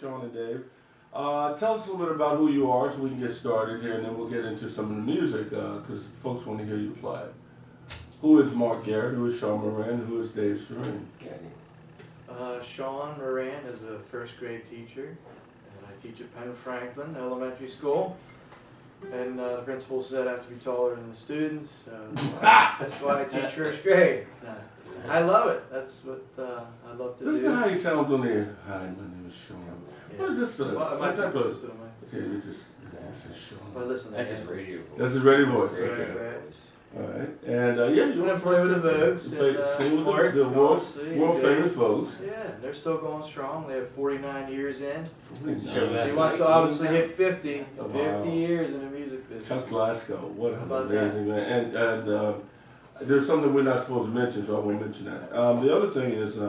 Sean and Dave. Tell us a little bit about who you are so we can get started here, and then we'll get into some of the music because folks want to hear you play. Who is Mark Garrick? Who is Sean Moran? And who is Dave Serene? Sean Moran is a first grade teacher, and I teach at Penn Franklin Elementary School. And the principal said I have to be taller than the students. That's why I teach first grade. I love it. That's what I love to do. Listen to how he sounds on there. Hi, my name is Sean. Yeah. What is this? Some type of... Yeah, you just say Sean. Well, listen, that's his radio voice. That's his radio voice. Radio okay. voice. All right. And yeah, you want to play with the Vogues. You play sing with the world famous Vogues. Yeah, they're still going strong. They have 49 years in. 49. He wants to obviously hit 50. 50 years in the music business. Chuck Glasgow. What an amazing man. And there's something we're not supposed to mention, so I won't mention that. The other thing is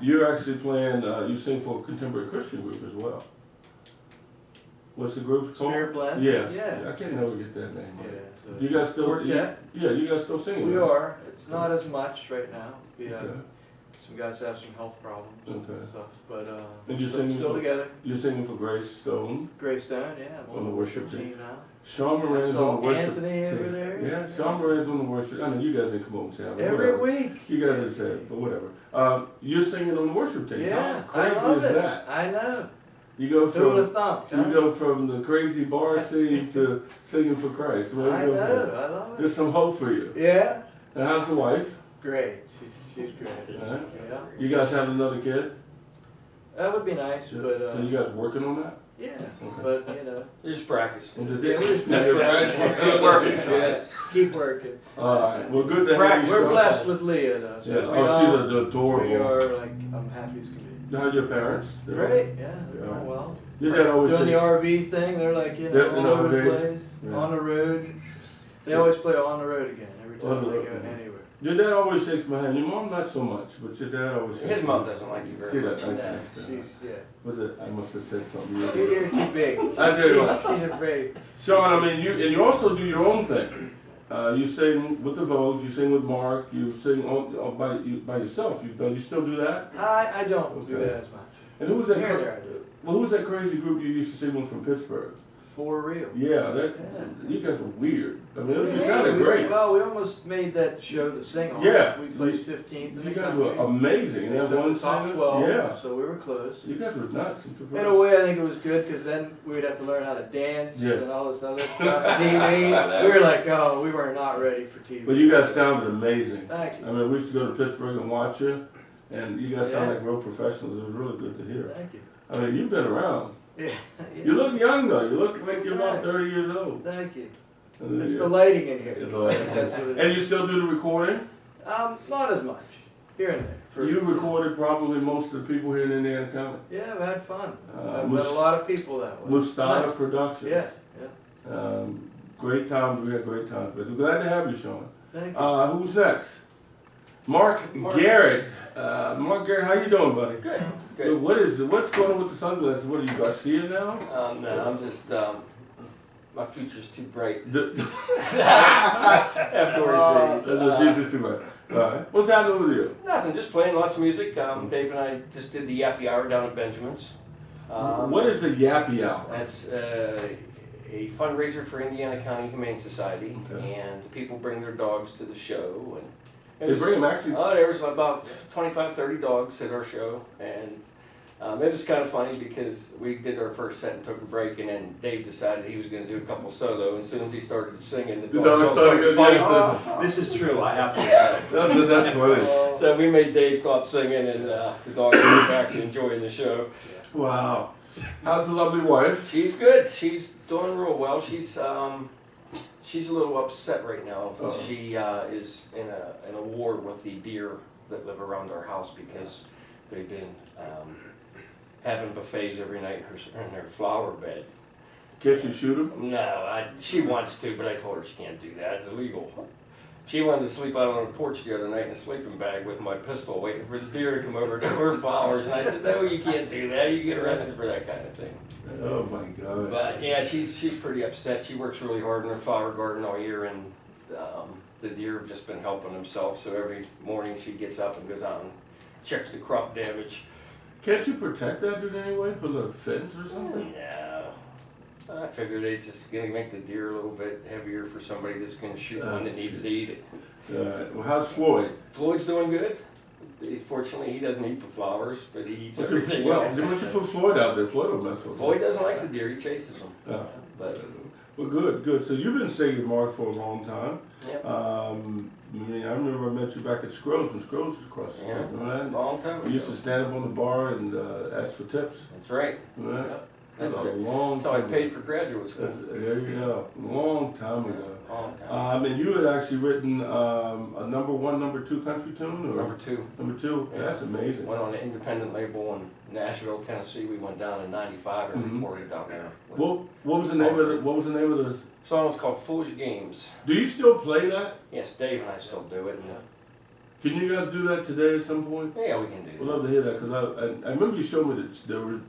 you're actually playing, you sing for a contemporary Christian group as well. What's the group called? Spirit Blend? Yes. Yeah. I can't never get that name right. Yeah, so you guys still, quartet? You guys still singing? We right? are. It's not as much right now. We okay. Some guys have some health problems and stuff, but and you're still together. You're singing for Grace Stone? Grace Stone, yeah. I'm on the worship team now. Sean Moran's on the worship Anthony team. over there. Yeah, Sean Moran's on the worship. I mean, you guys didn't come over and say it. Every week. You guys didn't say it, but whatever. You're singing on the worship team. Yeah, how crazy I love is it. that? I know. You go from you go from the crazy bar scene to singing for Christ. I know. I love it. There's some hope for you. Yeah. And how's the wife? Great. She's great. Right. Yeah. You guys have another kid? That would be nice, but so you guys working on that? yeah. Okay. But you know, just practice. Keep working. Keep working. All right. Well, good to have you. We're blessed with Leah, though. So yeah. She's adorable. We are like, I'm happy as can be. How's your parents? Great. Yeah, they're doing well. Your dad always doing the RV thing. They're like, you know, all over the place, on the road. They always play on the road again every time they go anywhere. Your dad always shakes my hand. Your mom not so much, but your dad always shakes. His mom doesn't like you very much. She's Was it? I must have said something. You're too big. I did. She's afraid. Sean, I mean, you also do your own thing. You sing with the Vogues. You sing with Mark. You sing by yourself. You still do that? I don't do that as much. And who was that? There I do. Well, who was that crazy group you used to sing with from Pittsburgh? For real. Yeah, you guys were weird. I mean, you sounded great. Well, we almost made that show the sing-off. Yeah. We placed 15th. You guys were amazing. We one top 12. Yeah. So we were close. You guys were nuts. In a way, I think it was good because then we would have to learn how to dance and all this other stuff. TV. We were like, oh, we were not ready for TV. But you guys sounded amazing. Thank you. I mean, we used to go to Pittsburgh and watch you, and you guys sound like real professionals. It was really good to hear. Thank you. I mean, you've been around. Yeah. You look young though. You look like you're about 30 years old. Thank you. It's the lighting in here. It's the lighting. That's what it is. And you still do the recording? Not as much. Here and there. You've recorded probably most of the people here in Indiana County. Yeah, I've had fun. I've met a lot of people that way. Mustada Productions. Yeah. Great times. We had great times. But we're glad to have you, Sean. Thank you. Who's next? Mark Garrick. Mark Garrick, how you doing, buddy? Good. Good. What's going on with the sunglasses? What are you, Garcia now? No, I'm just, my future's too bright. Afterwards, the future's too bright. All right. What's happening with you? Nothing, just playing lots of music. Dave and I just did the Yappy Hour down at Benjamin's. What is a Yappy Hour? That's a fundraiser for Indiana County Humane Society, and people bring their dogs to the show. And they bring them actually? Oh, there was about 25, 30 dogs at our show, and it was kind of funny because we did our first set and took a break, and then Dave decided he was going to do a couple solo, and as soon as he started singing, the dogs started fighting. This is true, I have to. That's funny. So we made Dave stop singing, and the dogs went back to enjoying the show. Wow. How's the lovely wife? She's good. She's doing real well. She's a little upset right now. She is in an award with the deer that live around our house because they've been having buffets every night in her flower bed. Can't you shoot them? No, she wants to, but I told her she can't do that. It's illegal. She wanted to sleep out on the porch the other night in a sleeping bag with my pistol, waiting for the deer to come over to her flowers. And I said, no, you can't do that. You get arrested for that kind of thing. Oh my gosh. But yeah, she's pretty upset. She works really hard in her flower garden all year, and the deer have just been helping themselves. So every morning she gets up and goes out and checks the crop damage. Can't you protect that in any way? Put a fence or something? No. I figured they just gonna make the deer a little bit heavier for somebody that's gonna shoot one that needs to eat it. Well, how's Floyd? Floyd's doing good. Fortunately, he doesn't eat the flowers, but he eats everything Well, else. why don't you put Floyd out there? Floyd will mess with Floyd him. doesn't like the deer, he chases them. Yeah. But, Well, good. So you've been singing, Mark, for a long time. yep. I remember I met you back at Scrolls when Scrolls was across the street. Yeah, Remember it's a that? long time ago. You used to stand up on the bar and ask for tips. That's right. Remember that? That's That was a good. long That's how I time paid ago. for graduate school. There you go. Long time ago. Long time. And you had actually written a number 1, number 2 country tune? Or? Number 2. Number 2? Yeah. That's amazing. Went on an independent label in Nashville, Tennessee. We went down in '95 and Mhm. recorded down there. What was the name of the The song was called Foolish Games. Do you still play that? Yes, Dave and I still do it. And, Can you guys do that today at some point? yeah, we can do We'd that. love to hear that because I remember you showed me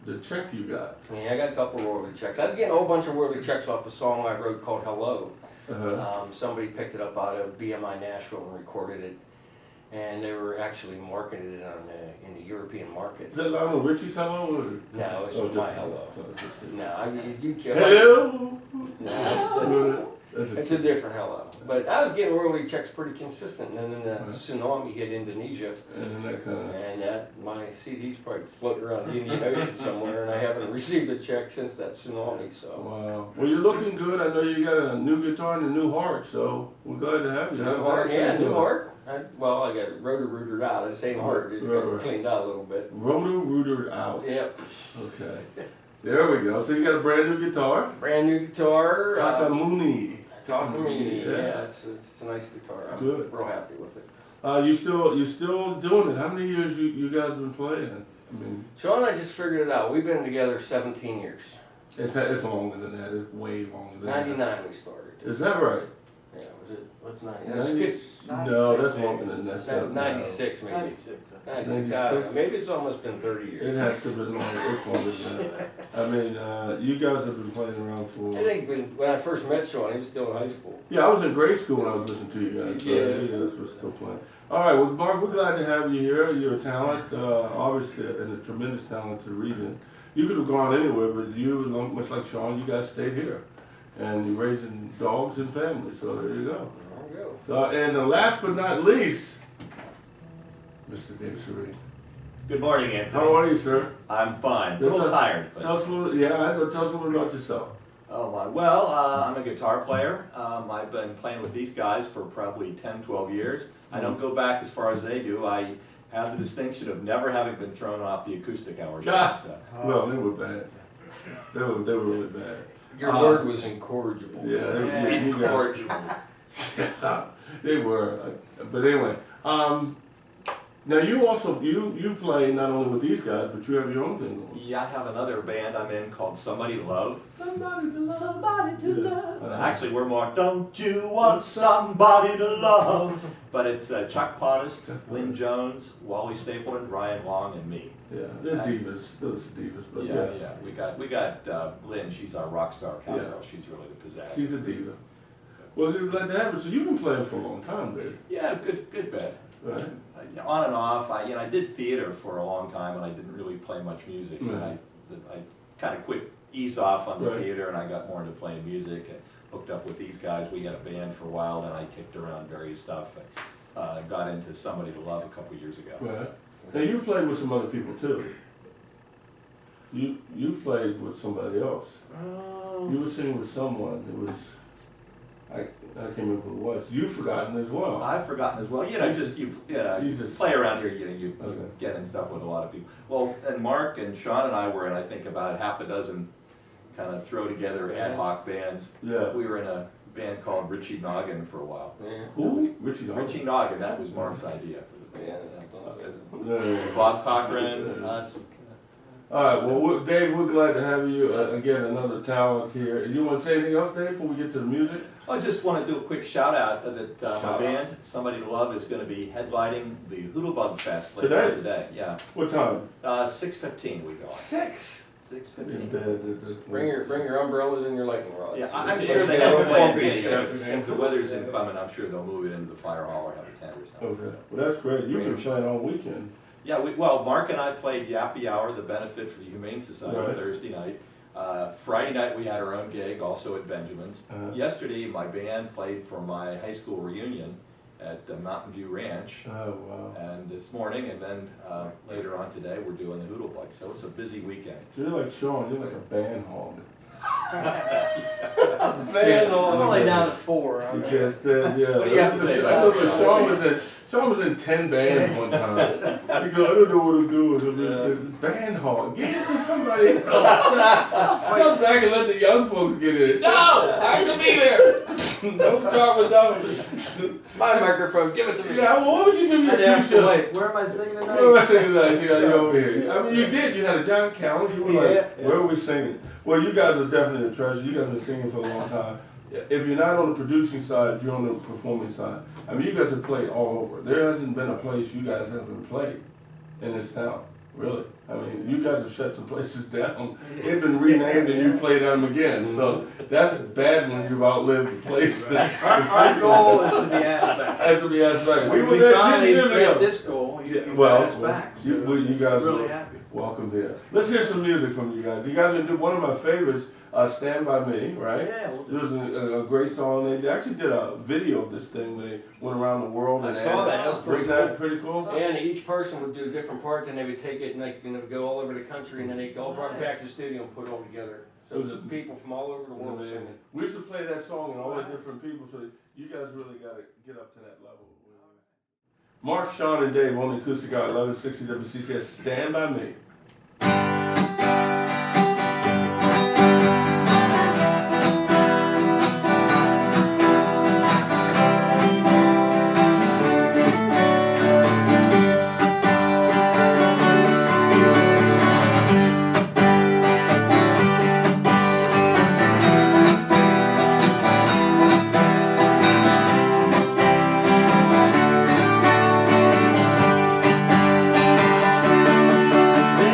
the check you got. Yeah, I got a couple royalty checks. I was getting a whole bunch of royalty checks off a song I wrote called Hello. Somebody picked it up out of BMI Nashville and recorded it. And they were actually marketing it in the European market. Is that Lionel Richie's Hello? Or? No, it's Oh, just my just- Hello. sorry, just kidding. No, I mean, you can't. Hello. It's a different Hello. But I was getting royalty checks pretty consistent. And then the Uh-huh. tsunami hit Indonesia. And then that kind of. And my CD's probably floating around the Indian Ocean somewhere. And I haven't received a check since that tsunami. So. Wow. Well, you're looking good. I know you got a new guitar and a new heart, so we're glad to have you. New How's heart, that yeah, feeling? new heart. I got it rotor-rooted out. The same heart, just got Right. cleaned out a little bit. Roto-rooted out. Yep. Okay. There we go. So you got a brand new guitar. Brand new guitar. Takamuni. Takamuni. Yeah. Yeah, it's a nice guitar. I'm Good. real happy with it. You still doing it? How many years you guys been playing? I mean, Sean and I just figured it out. We've been together 17 years. it's longer than that. It's way longer than that. 99 we started. Is that right? Yeah, was it? What's 90? That's 90? 50. No, that's maybe. longer than that. So, 96 maybe. 96. 96. I don't know. Maybe it's almost been 30 It years. has to have been longer. It's longer than that. I mean, you guys have been playing around for. I think when I first met Sean, he was still in high school. Yeah, I was in grade school when I was listening to you guys. So Yeah. you guys were still playing. All right, well, Mark, we're glad to have you here. You're a talent, obviously, and a tremendous talent to the region. You could have gone anywhere, but you, much like Sean, you guys stayed here. And you're raising dogs and families, so there you go. There we go. So, and last but not least, Mr. Dave Serene. Good morning, Anthony. How are you, sir? I'm fine. A Tell little us- tired, but. Tell us a little, tell us a little about yourself. Oh my. Well, I'm a guitar player. I've been playing with these guys for probably 10, 12 years. I don't go back as far as they do. I have the distinction of never having been thrown off the acoustic hour show. Ah. So. Well, they were bad. They were really bad. Your word was incorrigible. Yeah, Yeah, you guys, yeah, they were. But anyway, now you also you play not only with these guys, but you have your own thing going. Yeah, I have another band I'm in called Somebody to Love. Somebody to love. Somebody to Yeah. love. Actually, we're more, don't you want somebody to love? But it's Chuck Pottis, Lynn Jones, Wally Stapleton, Ryan Long, and me. Yeah, they're divas. Those are divas, but Yeah. We got Lynn. She's our rock star cowgirl. She's really the pizzazz. She's a diva. Well, we're glad to have her. So you've been playing for a long time, Dave, Yeah, good bit. right? On and off. I did theater for a long time, and I didn't really play much music. And Right. I kind of eased off on the Right. theater, and I got more into playing music. And hooked up with these guys. We had a band for a while, then I kicked around various stuff. And got into Somebody to Love a couple years ago. Right. Now you played with some other people too. You played with somebody else. You were singing with someone. It was I can't remember who it was. You've forgotten as well. I've forgotten as well. You just play around here. You Okay. get in stuff with a lot of people. Well, and Mark and Sean and I were in, I think, about half a dozen kind of throw together ad hoc bands. Yeah. We were in a band called Richie Noggin for a while. Yeah. Who? Richie Noggin. Richie Noggin, that was Mark's idea. Yeah, Yeah. Bob Cochran, us. All right. Well, Dave, we're glad to have you again. Another talent here. You want to say anything else, Dave, before we get to the music? I just want to do a quick shout out that my Shout band, Somebody to Love, is going to be headlining the Hoodlebug Fest later on today. Yeah, What time? 6:15 we go. 6. 6:15. Bring your umbrellas and your lightning rods. Yeah, I'm It's sure they gonna have a be plan. bumpy, If the weather's inclement, I'm sure they'll move it into the fire hall or have a tent or something. Okay. So. Well, that's great. You've been playing all weekend. Yeah, well, Mark and I played Yappy Hour, the benefit for the Humane Society, Right. Thursday night. Friday night we had our own gig, also at Benjamin's. Yesterday my band played for my high school reunion at Mountain View Ranch. Oh, wow. And this morning, and then later on today, we're doing the Hoodle Bike. So it's a busy weekend. So you're like Sean, you're like a band hog. Van I'm on. only down to 4. You can't stand, yeah. What do you have to say I about remember that? Sean was in 10 bands one time. He goes, I don't know what to do with him. Band hog. Give it to somebody else. Step back and let the young folks get in it. No! I have to be there! Don't start without me. It's my microphone, give it to me. Yeah, well, what would you do with I'd your ask the t-shirt? wife, where am I singing tonight? Where am I singing tonight? You got you over here. I mean, you did. You had a giant calendar. You were like, Yeah. where are we singing? Well, you guys are definitely a treasure. You guys have been singing for a long time. If you're not on the producing side, you're on the performing side. I mean, you guys have played all over. There hasn't been a place you guys haven't played in this town, really. I mean, you guys have shut some places down. They've been renamed and you play them again. So that's bad when you've outlived the place. Our goal is to be asked back. Has to be asked back. We were We there 10 finally years met ago. this goal, you Well, asked back. So you guys really are happy. welcome there. Let's hear some music from you guys. You guys are gonna do one of my favorites, Stand By Me, right? Yeah, we'll do It was a great song. They actually did a video of this thing when they went around the world. I and saw that, that was pretty cool. Pretty cool. And each person would do a different part, then they would take it and they would go all over the country, and then they all brought it back to the studio and put it all together. So it was people from all over the world Amazing. singing. We should play that song and all the different people, so you guys really got to get up to that level. Mark, Sean, and Dave on the acoustic guitar, 1160 WCCS, Stand By Me. Stand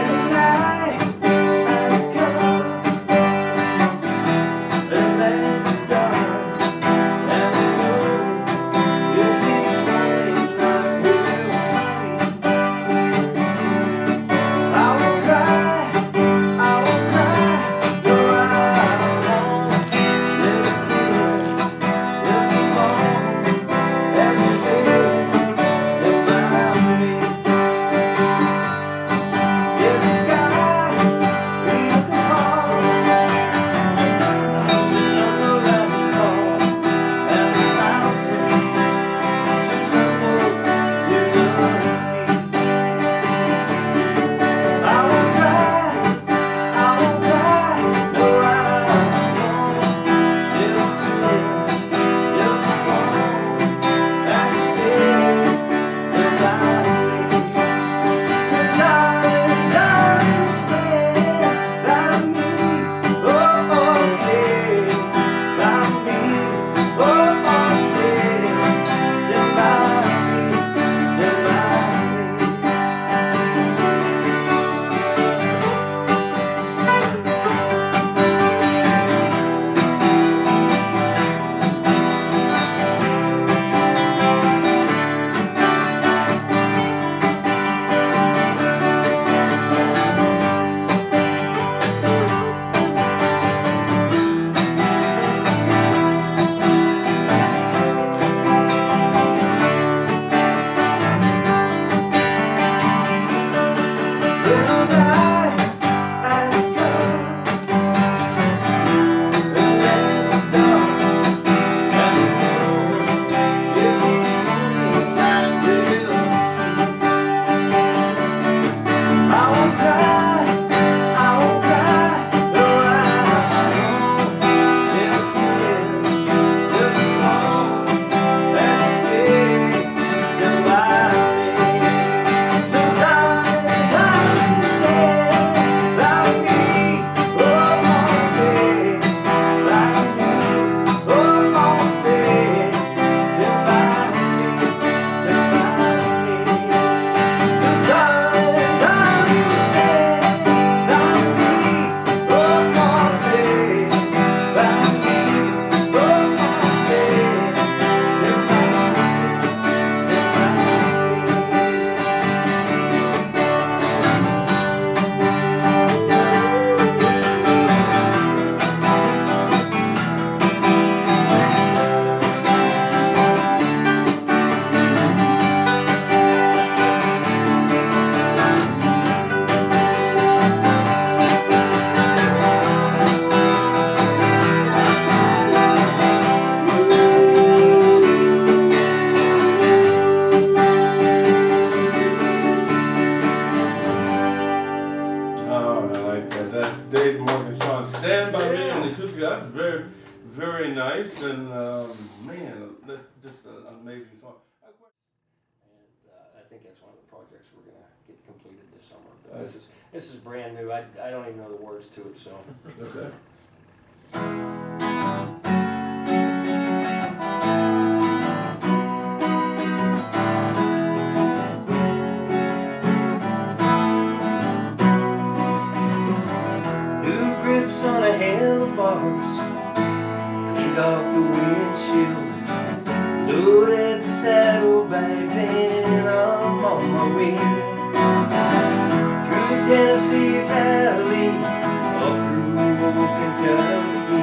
nice, and man, that's just an amazing song. And I think that's one of the projects we're gonna get completed this summer. But this is brand new. I don't even know the words to it, so. Okay. New grips on a handlebars, cleaned off the windshield, loaded the saddlebags, and I'm on my way through the Tennessee Valley, up through Kentucky,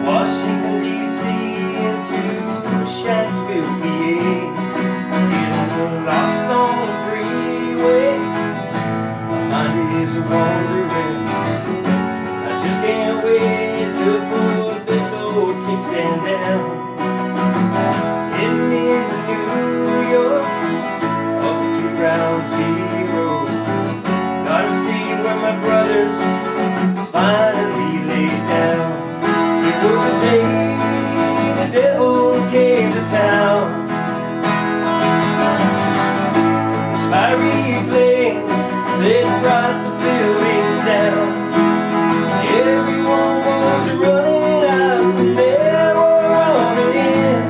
Washington D.C. into Shanksville, PA. Getting lost on the freeway, my mind is wandering. I just can't wait to put this old kickstand down. Heading into New York, up to Ground Zero. Gotta see where my brothers finally laid down. It was a day the devil came to town. Fiery flames that brought the buildings down. Everyone was running out and they were running in.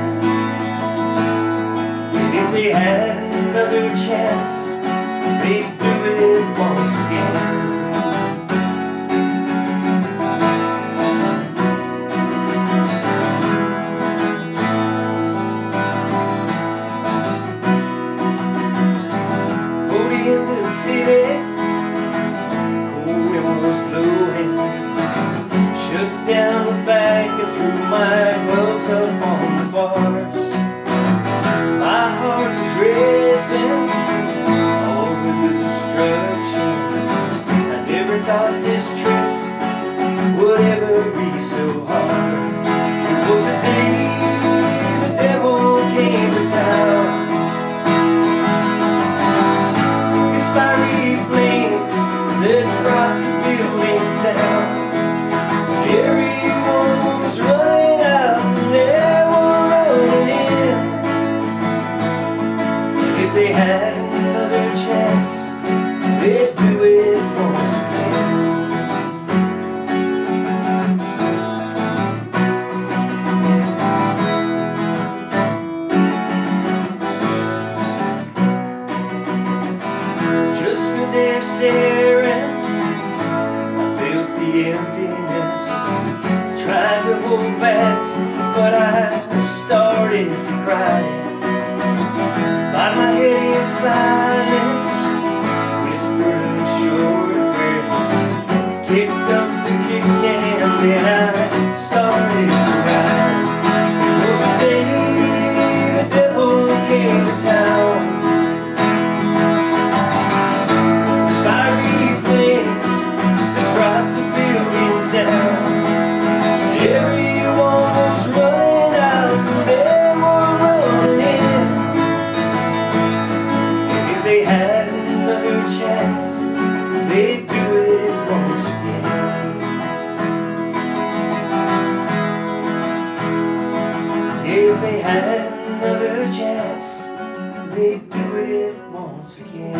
And if they had another chance, they'd do it once again. Pulled into the city, cold wind was blowing. Shook down the back and threw my gloves up on the bars. My heart was racing, all the destruction. I never thought this trip would ever be so hard. It was a day the devil came to town. These fiery flames that brought the buildings down. Everyone was running out and they were running in. And if they had another chance, they'd do it once again. Just stood there staring, I felt the emptiness. Tried to hold back, but I started to cry. Bowed my head in silence, whispered a short prayer, kicked up the kickstand, then I started to ride. It was the day the devil came to town. Fiery flames that brought the buildings down. Everyone was running out and they were running in. And if they had another chance, they'd do it once again. If they had another chance, they'd do it once again.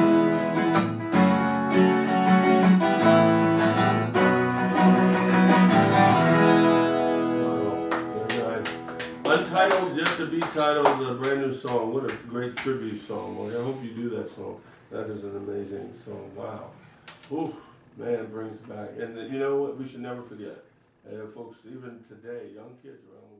Untitled, Just to Be Titled, a brand new song. What a great tribute song. Well, I hope you do that song. That is an amazing song. Wow. Ooh, man, it brings back. And you know what? We should never forget. Folks, even today, young kids around